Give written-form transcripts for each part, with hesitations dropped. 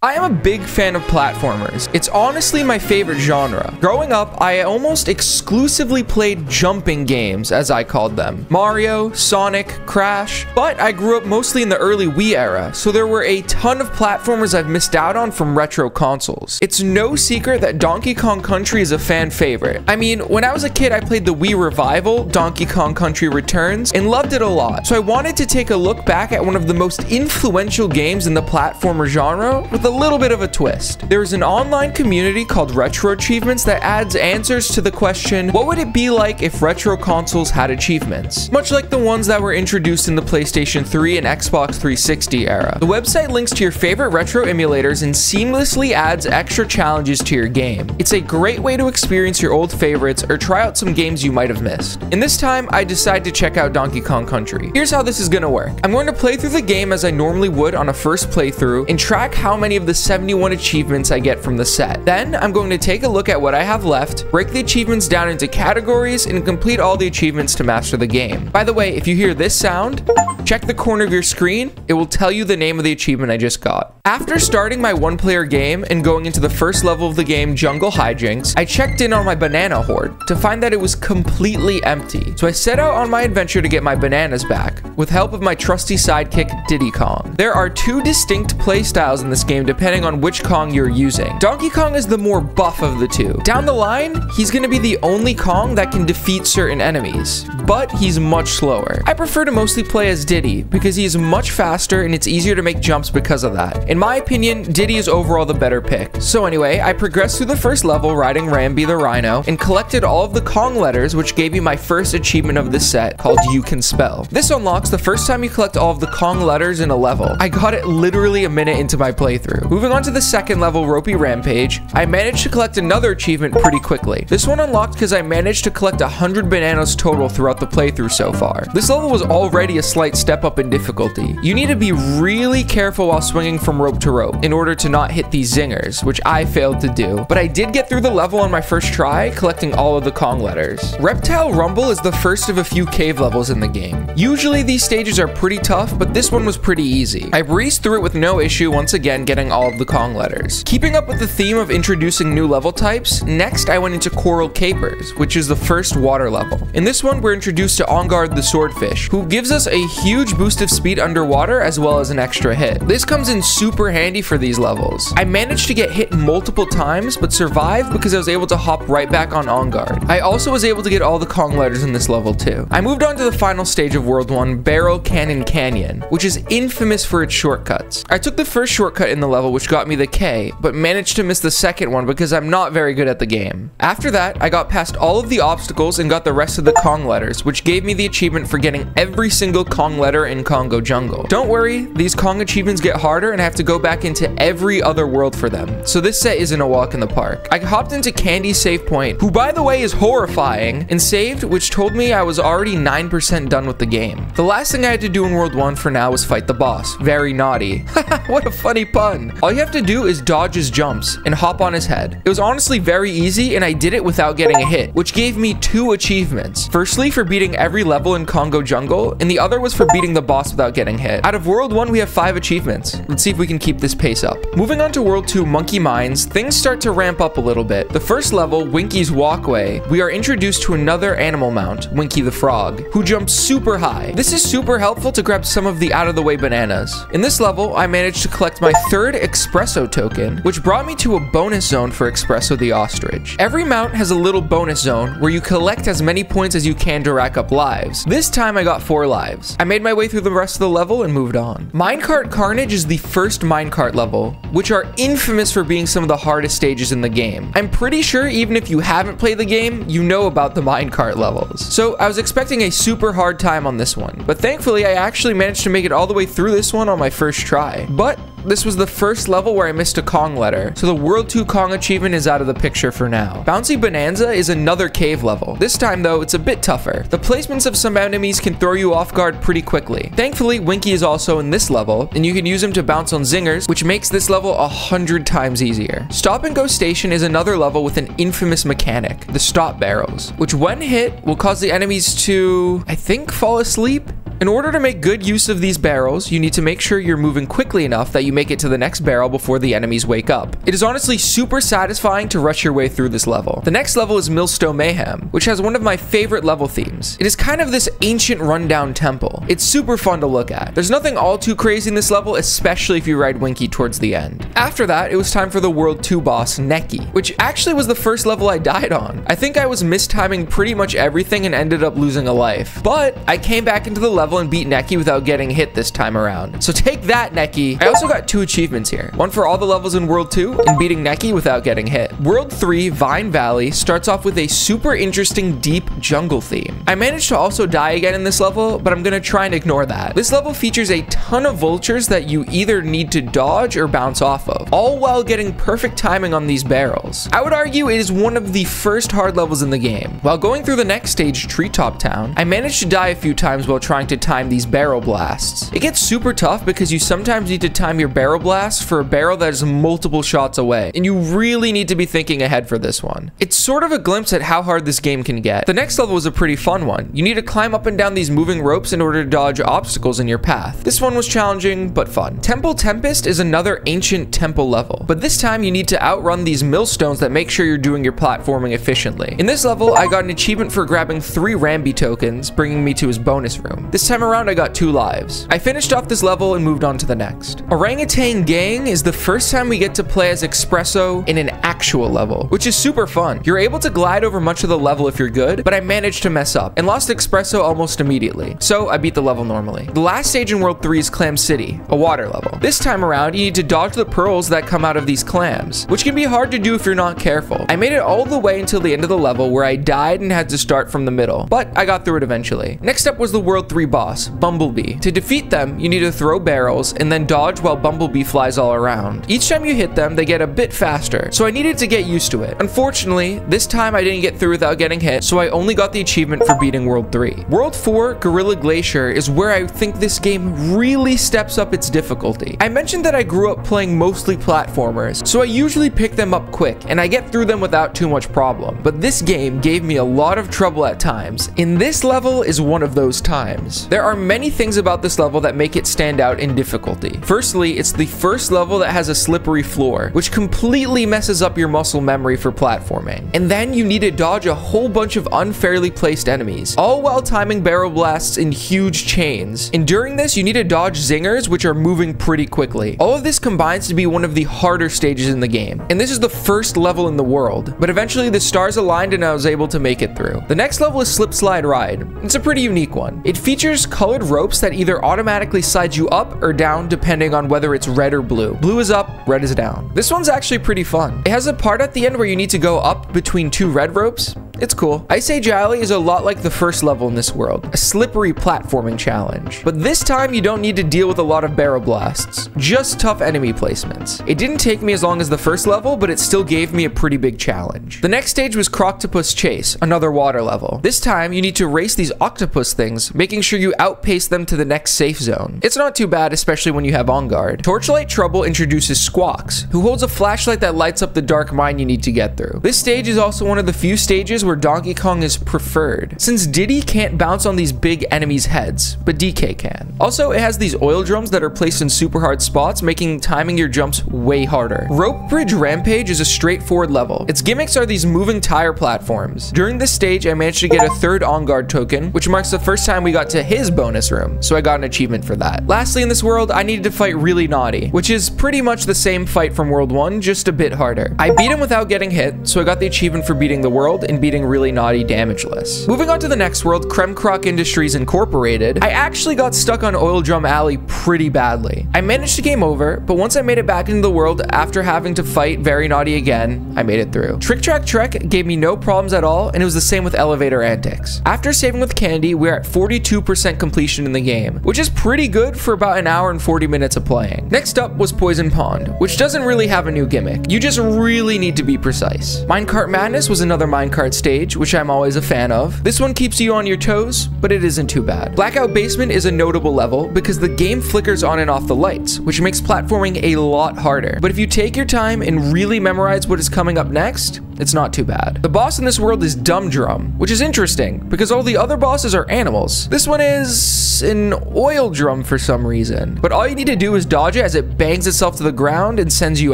I am a big fan of platformers. It's honestly my favorite genre. Growing up, I almost exclusively played jumping games, as I called them. Mario, Sonic, Crash, but I grew up mostly in the early Wii era, so there were a ton of platformers I've missed out on from retro consoles. It's no secret that Donkey Kong Country is a fan favorite. I mean, when I was a kid, I played the Wii revival, Donkey Kong Country Returns, and loved it a lot. So I wanted to take a look back at one of the most influential games in the platformer genre with a little bit of a twist. There is an online community called RetroAchievements that adds answers to the question, what would it be like if retro consoles had achievements? Much like the ones that were introduced in the PlayStation 3 and Xbox 360 era. The website links to your favorite retro emulators and seamlessly adds extra challenges to your game. It's a great way to experience your old favorites or try out some games you might have missed. And this time, I decided to check out Donkey Kong Country. Here's how this is gonna work. I'm going to play through the game as I normally would on a first playthrough and track how many of the 71 achievements I get from the set. Then, I'm going to take a look at what I have left, break the achievements down into categories, and complete all the achievements to master the game. By the way, if you hear this sound, check the corner of your screen. It will tell you the name of the achievement I just got. After starting my one-player game and going into the first level of the game, Jungle Hijinks, I checked in on my banana hoard to find that it was completely empty. So I set out on my adventure to get my bananas back, with help of my trusty sidekick, Diddy Kong. There are two distinct playstyles in this game depending on which Kong you're using. Donkey Kong is the more buff of the two. Down the line, he's gonna be the only Kong that can defeat certain enemies, but he's much slower. I prefer to mostly play as Diddy because he is much faster and it's easier to make jumps because of that. In my opinion, Diddy is overall the better pick. So anyway, I progressed through the first level riding Rambi the Rhino and collected all of the Kong letters, which gave me my first achievement of this set called You Can Spell. This unlocks the first time you collect all of the Kong letters in a level. I got it literally a minute into my playthrough. Moving on to the second level, Ropey Rampage, I managed to collect another achievement pretty quickly. This one unlocked because I managed to collect 100 bananas total throughout the playthrough so far. This level was already a slight step up in difficulty. You need to be really careful while swinging from rope to rope in order to not hit these zingers, which I failed to do, but I did get through the level on my first try, collecting all of the Kong letters. Reptile Rumble is the first of a few cave levels in the game. Usually these stages are pretty tough, but this one was pretty easy. I breezed through it with no issue, once again getting all of the Kong letters. Keeping up with the theme of introducing new level types, next I went into Coral Capers, which is the first water level. In this one, we're introduced to Ongard the Swordfish, who gives us a huge boost of speed underwater as well as an extra hit. This comes in super handy for these levels. I managed to get hit multiple times, but survived because I was able to hop right back on Ongard. I also was able to get all the Kong letters in this level too. I moved on to the final stage of World 1, Barrel Cannon Canyon, which is infamous for its shortcuts. I took the first shortcut in the level, which got me the K, but managed to miss the second one because I'm not very good at the game. After that, I got past all of the obstacles and got the rest of the Kong letters, which gave me the achievement for getting every single Kong letter in Congo Jungle. Don't worry, these Kong achievements get harder and I have to go back into every other world for them, so this set isn't a walk in the park. I hopped into Candy's save point, who by the way is horrifying, and saved, which told me I was already 9% done with the game. The last thing I had to do in World 1 for now was fight the boss. Very naughty. What a funny pun. All you have to do is dodge his jumps and hop on his head. It was honestly very easy and I did it without getting a hit, which gave me 2 achievements. Firstly, for beating every level in Congo Jungle, and the other was for beating the boss without getting hit. Out of World 1, we have 5 achievements. Let's see if we can keep this pace up. Moving on to World 2, Monkey Mines, things start to ramp up a little bit. The first level, Winky's Walkway, we are introduced to another animal mount, Winky the Frog, who jumps super high. This is super helpful to grab some of the out-of-the-way bananas. In this level, I managed to collect my 3rd Espresso token, which brought me to a bonus zone for Espresso the Ostrich. Every mount has a little bonus zone where you collect as many points as you can to rack up lives. This time I got 4 lives. I made my way through the rest of the level and moved on. Minecart Carnage is the first minecart level, which are infamous for being some of the hardest stages in the game. I'm pretty sure even if you haven't played the game, you know about the minecart levels. So I was expecting a super hard time on this one, but thankfully I actually managed to make it all the way through this one on my first try. But this was the first level where I missed a Kong letter, so the World 2 Kong achievement is out of the picture for now. Bouncy Bonanza is another cave level. This time though, it's a bit tougher. The placements of some enemies can throw you off guard pretty quickly. Thankfully, Winky is also in this level, and you can use him to bounce on zingers, which makes this level 100 times easier. Stop and Go Station is another level with an infamous mechanic, the stop barrels, which when hit will cause the enemies to, I think, fall asleep. In order to make good use of these barrels, you need to make sure you're moving quickly enough that you you make it to the next barrel before the enemies wake up. It is honestly super satisfying to rush your way through this level. The next level is Millstone Mayhem, which has one of my favorite level themes. It is kind of this ancient rundown temple. It's super fun to look at. There's nothing all too crazy in this level, especially if you ride Winky towards the end. After that, it was time for the World 2 boss, Neki, which actually was the first level I died on. I think I was mistiming pretty much everything and ended up losing a life. But I came back into the level and beat Neki without getting hit this time around. So take that, Neki. I also got 2 achievements here. One for all the levels in World 2 and beating Neki without getting hit. World 3, Vine Valley, starts off with a super interesting deep jungle theme. I managed to also die again in this level, but I'm gonna try and ignore that. This level features a ton of vultures that you either need to dodge or bounce off of, all while getting perfect timing on these barrels. I would argue it is one of the first hard levels in the game. While going through the next stage, Treetop Town, I managed to die a few times while trying to time these barrel blasts. It gets super tough because you sometimes need to time your barrel blast for a barrel that is multiple shots away, and you really need to be thinking ahead for this one. It's sort of a glimpse at how hard this game can get. The next level was a pretty fun one. You need to climb up and down these moving ropes in order to dodge obstacles in your path. This one was challenging, but fun. Temple Tempest is another ancient temple level, but this time you need to outrun these millstones that make sure you're doing your platforming efficiently. In this level, I got an achievement for grabbing 3 Rambi tokens, bringing me to his bonus room. This time around, I got 2 lives. I finished off this level and moved on to the next. Orangutan Gang is the first time we get to play as Espresso in an actual level, which is super fun. You're able to glide over much of the level if you're good, but I managed to mess up and lost Espresso almost immediately, so I beat the level normally. The last stage in World 3 is Clam City, a water level. This time around, you need to dodge the pearls that come out of these clams, which can be hard to do if you're not careful. I made it all the way until the end of the level where I died and had to start from the middle, but I got through it eventually. Next up was the World 3 boss, Bumblebee. To defeat them, you need to throw barrels and then dodge while Bumblebee flies all around. Each time you hit them, they get a bit faster, so I needed to get used to it. Unfortunately, this time I didn't get through without getting hit, so I only got the achievement for beating World 3. World 4, Gorilla Glacier, is where I think this game really steps up its difficulty. I mentioned that I grew up playing mostly platformers, so I usually pick them up quick, and I get through them without too much problem. But this game gave me a lot of trouble at times, and this level is one of those times. There are many things about this level that make it stand out in difficulty. Firstly, it's the first level that has a slippery floor, which completely messes up your muscle memory for platforming. And then you need to dodge a whole bunch of unfairly placed enemies, all while timing barrel blasts in huge chains. And during this, you need to dodge zingers, which are moving pretty quickly. All of this combines to be one of the harder stages in the game, and this is the first level in the world, but eventually the stars aligned and I was able to make it through. The next level is Slip Slide Ride. It's a pretty unique one. It features colored ropes that either automatically slide you up or down depending on whether it's red or blue. Blue is up, red is down. This one's actually pretty fun. It has a part at the end where you need to go up between 2 red ropes. It's cool. Ice Age Alley is a lot like the first level in this world, a slippery platforming challenge. But this time you don't need to deal with a lot of barrel blasts, just tough enemy placements. It didn't take me as long as the first level, but it still gave me a pretty big challenge. The next stage was Croctopus Chase, another water level. This time you need to race these octopus things, making sure you outpace them to the next safe zone. It's not too bad, especially when you have On Guard. Torchlight Trouble introduces Squawks, who holds a flashlight that lights up the dark mine you need to get through. This stage is also one of the few stages where Donkey Kong is preferred, since Diddy can't bounce on these big enemies' heads, but DK can. Also, it has these oil drums that are placed in super hard spots, making timing your jumps way harder. Rope Bridge Rampage is a straightforward level. Its gimmicks are these moving tire platforms. During this stage, I managed to get a 3rd On Guard token, which marks the first time we got to his bonus room, so I got an achievement for that. Lastly, in this world, I needed to fight Really Naughty, which is pretty much the same fight from World 1, just a bit harder. I beat him without getting hit, so I got the achievement for beating the world and beating Really Naughty damageless. Moving on to the next world, Kremkrock Industries Incorporated, I actually got stuck on Oil Drum Alley pretty badly. I managed to game over, but once I made it back into the world after having to fight Very Naughty again, I made it through. Trick Track Trek gave me no problems at all, and it was the same with Elevator Antics. After saving with Candy, we're at 42% completion in the game, which is pretty good for about an hour and 40 minutes of playing. Next up was Poison Pond, which doesn't really have a new gimmick. You just really need to be precise. Minecart Madness was another minecart stage stage, which I'm always a fan of. This one keeps you on your toes, but it isn't too bad. Blackout Basement is a notable level because the game flickers on and off the lights, which makes platforming a lot harder. But if you take your time and really memorize what is coming up next, it's not too bad. The boss in this world is Dumb Drum, which is interesting because all the other bosses are animals. This one is an oil drum for some reason, but all you need to do is dodge it as it bangs itself to the ground and sends you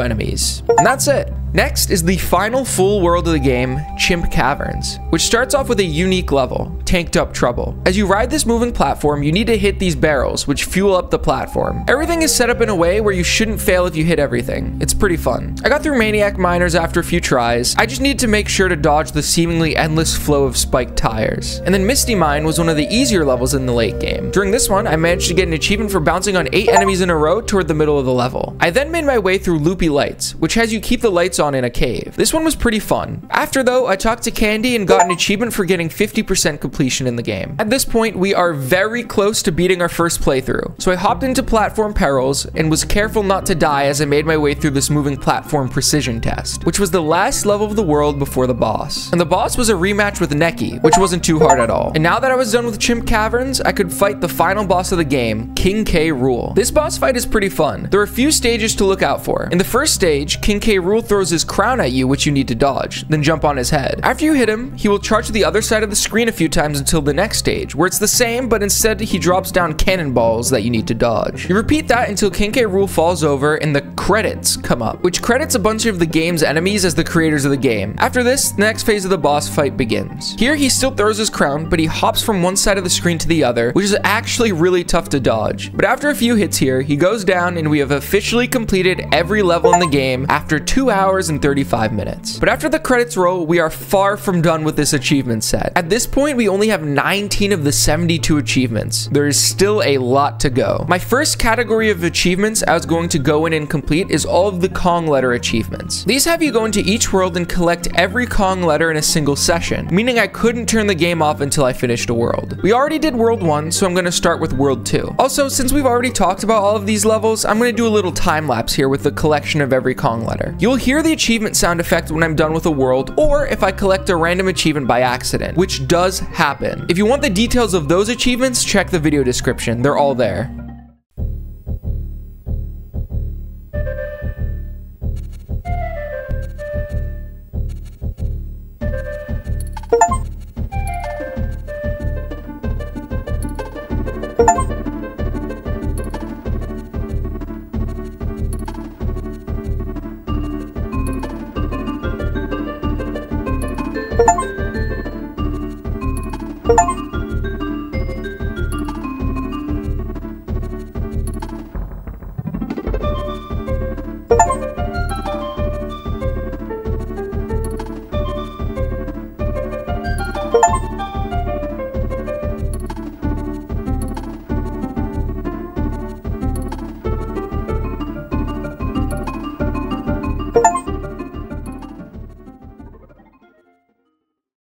enemies. And that's it. Next is the final full world of the game, Chimp Caverns, which starts off with a unique level, Tanked Up Trouble. As you ride this moving platform, you need to hit these barrels, which fuel up the platform. Everything is set up in a way where you shouldn't fail if you hit everything. It's pretty fun. I got through Maniac Miners after a few tries. I just needed to make sure to dodge the seemingly endless flow of spiked tires. And then Misty Mine was one of the easier levels in the late game. During this one, I managed to get an achievement for bouncing on 8 enemies in a row toward the middle of the level. I then made my way through Loopy Lights, which has you keep the lights on in a cave. This one was pretty fun. After though, I talked to Candy and got an achievement for getting 50% completion in the game. At this point, we are very close to beating our first playthrough. So I hopped into Platform Perils and was careful not to die as I made my way through this moving platform precision test, which was the last level of the world before the boss. And the boss was a rematch with Neki, which wasn't too hard at all. And now that I was done with Chimp Caverns, I could fight the final boss of the game, King K. Rool. This boss fight is pretty fun. There are a few stages to look out for. In the first stage, King K. Rool throws his crown at you, which you need to dodge, then jump on his head. After you hit him, he will charge to the other side of the screen a few times until the next stage, where it's the same, but instead he drops down cannonballs that you need to dodge. You repeat that until King K. Rool falls over and the credits come up, which credits a bunch of the game's enemies as the creators of the game. After this, the next phase of the boss fight begins. Here, he still throws his crown, but he hops from one side of the screen to the other, which is actually really tough to dodge. But after a few hits here, he goes down and we have officially completed every level in the game after 2 hours and 35 minutes. But after the credits roll, we are far from done with this achievement set. At this point, we only have 19 of the 72 achievements. There is still a lot to go. My first category of achievements I was going to go in and complete is all of the Kong letter achievements. These have you go into each world and collect every Kong letter in a single session, meaning I couldn't turn the game off until I finished a world. We already did World 1, so I'm going to start with World 2. Also, since we've already talked about all of these levels, I'm going to do a little time lapse here with the collection of every Kong letter. You'll hear the achievement sound effect when I'm done with a world, or if I collect a random achievement by accident, which does happen. If you want the details of those achievements, check the video description. They're all there.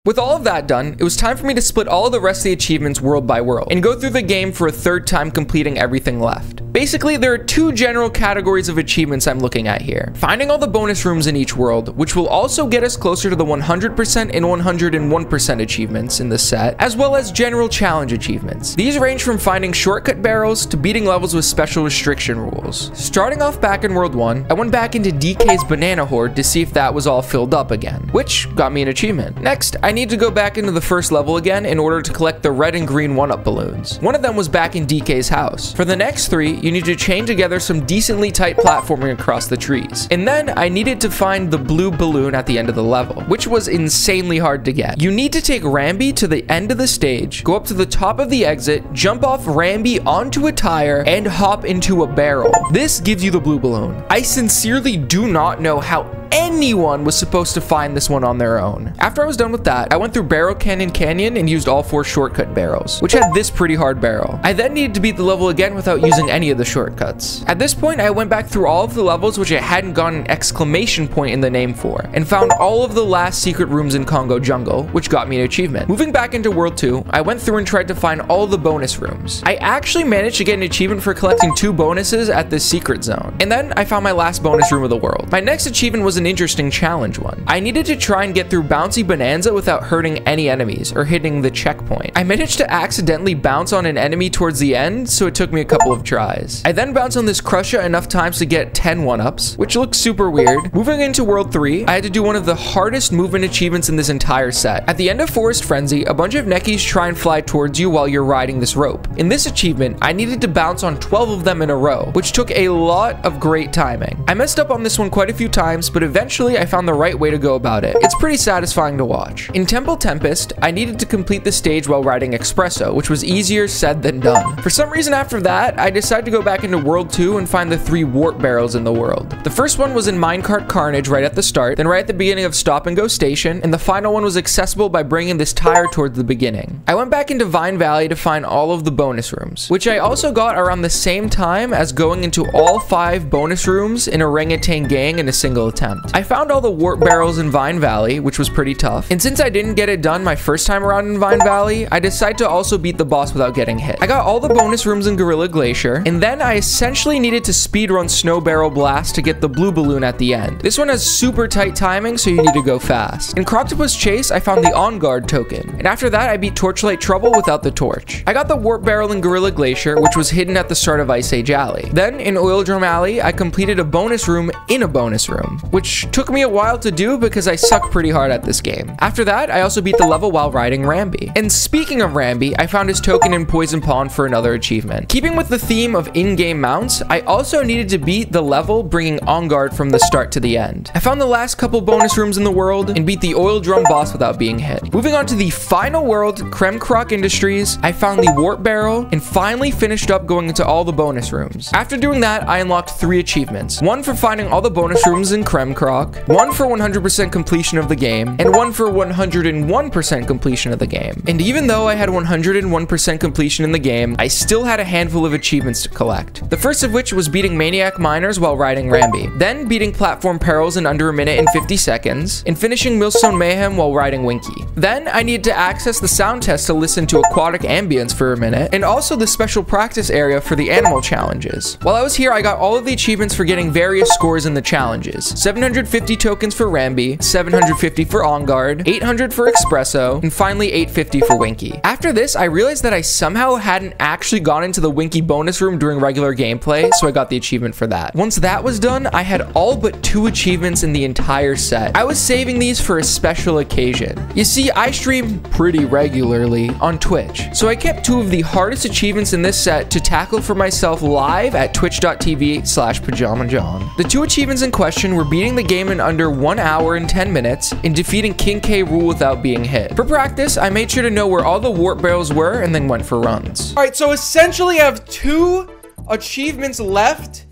With all of that done, it was time for me to split all of the rest of the achievements world by world and go through the game for a third time completing everything left. Basically, there are 2 general categories of achievements I'm looking at here. Finding all the bonus rooms in each world, which will also get us closer to the 100% and 101% achievements in this set, as well as general challenge achievements. These range from finding shortcut barrels to beating levels with special restriction rules. Starting off back in World 1, I went back into DK's banana hoard to see if that was all filled up again, which got me an achievement. Next, I need to go back into the first level again in order to collect the red and green 1-up balloons. One of them was back in DK's house. For the next 3, you need to chain together some decently tight platforming across the trees. And then I needed to find the blue balloon at the end of the level, which was insanely hard to get. You need to take Rambi to the end of the stage, go up to the top of the exit, jump off Rambi onto a tire, and hop into a barrel. This gives you the blue balloon. I sincerely do not know how anyone was supposed to find this one on their own. After I was done with that, I went through Barrel Canyon and used all 4 shortcut barrels, which had this pretty hard barrel. I then needed to beat the level again without using any of the shortcuts. At this point, I went back through all of the levels which I hadn't gotten an exclamation point in the name for, and found all of the last secret rooms in Congo Jungle, which got me an achievement. Moving back into World 2, I went through and tried to find all the bonus rooms. I actually managed to get an achievement for collecting 2 bonuses at the secret zone, and then I found my last bonus room of the world. My next achievement was an an interesting challenge one. I needed to try and get through Bouncy Bonanza without hurting any enemies or hitting the checkpoint. I managed to accidentally bounce on an enemy towards the end, so it took me a couple of tries. I then bounced on this Crusher enough times to get 10 1-ups, which looks super weird. Moving into World 3, I had to do one of the hardest movement achievements in this entire set. At the end of Forest Frenzy, a bunch of Neckies try and fly towards you while you're riding this rope. In this achievement, I needed to bounce on 12 of them in a row, which took a lot of great timing. I messed up on this one quite a few times, but eventually I found the right way to go about it. It's pretty satisfying to watch. In Temple Tempest, I needed to complete the stage while riding Espresso, which was easier said than done. For some reason after that, I decided to go back into World 2 and find the 3 warp barrels in the world. The first one was in Minecart Carnage right at the start, then right at the beginning of Stop and Go Station, and the final one was accessible by bringing this tire towards the beginning. I went back into Vine Valley to find all of the bonus rooms, which I also got around the same time as going into all 5 bonus rooms in Orangutan Gang in a single attempt. I found all the warp barrels in Vine Valley, which was pretty tough, and since I didn't get it done my first time around in Vine Valley, I decided to also beat the boss without getting hit. I got all the bonus rooms in Gorilla Glacier, and then I essentially needed to speedrun Snow Barrel Blast to get the blue balloon at the end. This one has super tight timing, so you need to go fast. In Croctopus Chase, I found the On Guard token, and after that, I beat Torchlight Trouble without the torch. I got the warp barrel in Gorilla Glacier, which was hidden at the start of Ice Age Alley. Then, in Oil Drum Alley, I completed a bonus room in a bonus room, which took me a while to do because I suck pretty hard at this game. After that, I also beat the level while riding Rambi. And speaking of Rambi, I found his token in Poison Pond for another achievement. Keeping with the theme of in-game mounts, I also needed to beat the level bringing On Guard from the start to the end. I found the last couple bonus rooms in the world and beat the Oil Drum boss without being hit. Moving on to the final world, Creme Croc Industries, I found the warp barrel and finally finished up going into all the bonus rooms. After doing that, I unlocked 3 achievements. One for finding all the bonus rooms in Creme Croc, one for 100% completion of the game, and one for 101% completion of the game. And even though I had 101% completion in the game, I still had a handful of achievements to collect. The first of which was beating Maniac Miners while riding Rambi, then beating Platform Perils in under a minute and 50 seconds, and finishing Millstone Mayhem while riding Winky. Then I needed to access the sound test to listen to Aquatic Ambience for a minute, and also the special practice area for the animal challenges. While I was here, I got all of the achievements for getting various scores in the challenges. 750 tokens for Rambi, 750 for On Guard, 800 for Espresso, and finally 850 for Winky. After this, I realized that I somehow hadn't actually gone into the Winky bonus room during regular gameplay, so I got the achievement for that. Once that was done, I had all but 2 achievements in the entire set. I was saving these for a special occasion. You see, I stream pretty regularly on Twitch, so I kept 2 of the hardest achievements in this set to tackle for myself live at twitch.tv/Pajamajohn. The 2 achievements in question were beating the game in under 1 hour and 10 minutes and defeating King K. Rool without being hit. For practice, I made sure to know where all the warp barrels were and then went for runs. All right, so essentially I have 2 achievements left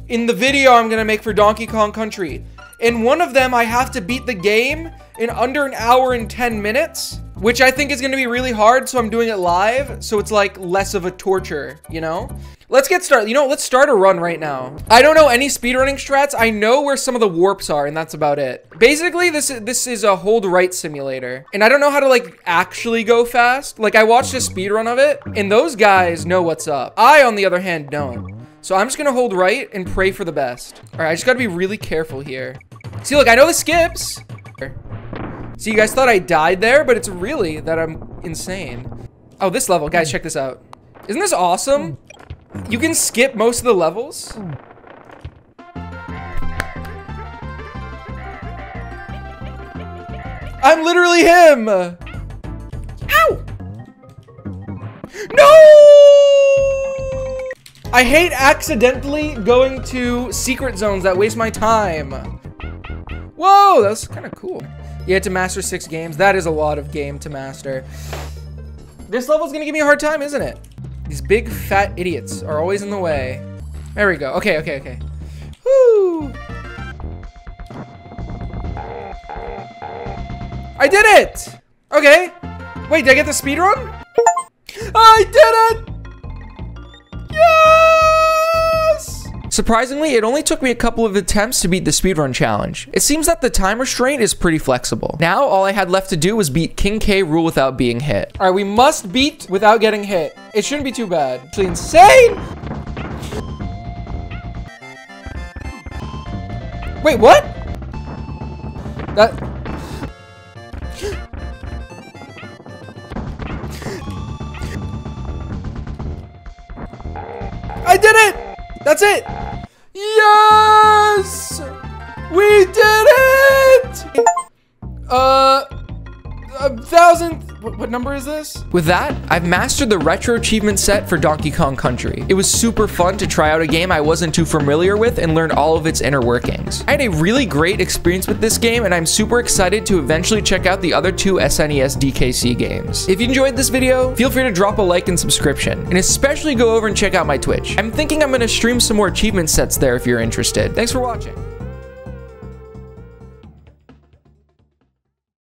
in the video I'm gonna make for Donkey Kong Country. In one of them, I have to beat the game in under 1 hour and 10 minutes, which I think is gonna be really hard, so I'm doing it live, so it's like less of a torture, you know? Let's get started. You know, let's start a run right now. I don't know any speedrunning strats. I know where some of the warps are, and that's about it. Basically, this is a hold right simulator, and I don't know how to like actually go fast. Like I watched a speedrun of it, and those guys know what's up. I, on the other hand, don't. So I'm just gonna hold right and pray for the best. All right, I just gotta be really careful here. See, look, I know the skips. See, you guys thought I died there, but it's really that I'm insane. Oh, this level, guys, check this out. Isn't this awesome? You can skip most of the levels. I'm literally him. Ow! No! I hate accidentally going to secret zones that waste my time. Whoa, that's kind of cool. You had to master 6 games. That is a lot of game to master. This level's gonna give me a hard time, isn't it? These big fat idiots are always in the way. There we go. Okay, okay, okay. Woo! I did it! Okay. Wait, did I get the speed run? I did it! Yes! Surprisingly, it only took me a couple of attempts to beat the speedrun challenge. It seems that the time restraint is pretty flexible. Now, all I had left to do was beat King K. Rool without being hit. All right, we must beat without getting hit. It shouldn't be too bad. Actually insane! Wait, what? That... I did it! That's it! Yes! We did it! 1,000... What number is this? With that, I've mastered the Retro Achievement set for Donkey Kong Country. It was super fun to try out a game I wasn't too familiar with and learn all of its inner workings. I had a really great experience with this game, and I'm super excited to eventually check out the other 2 SNES DKC games. If you enjoyed this video, feel free to drop a like and subscription, and especially go over and check out my Twitch. I'm thinking I'm gonna stream some more achievement sets there if you're interested. Thanks for watching.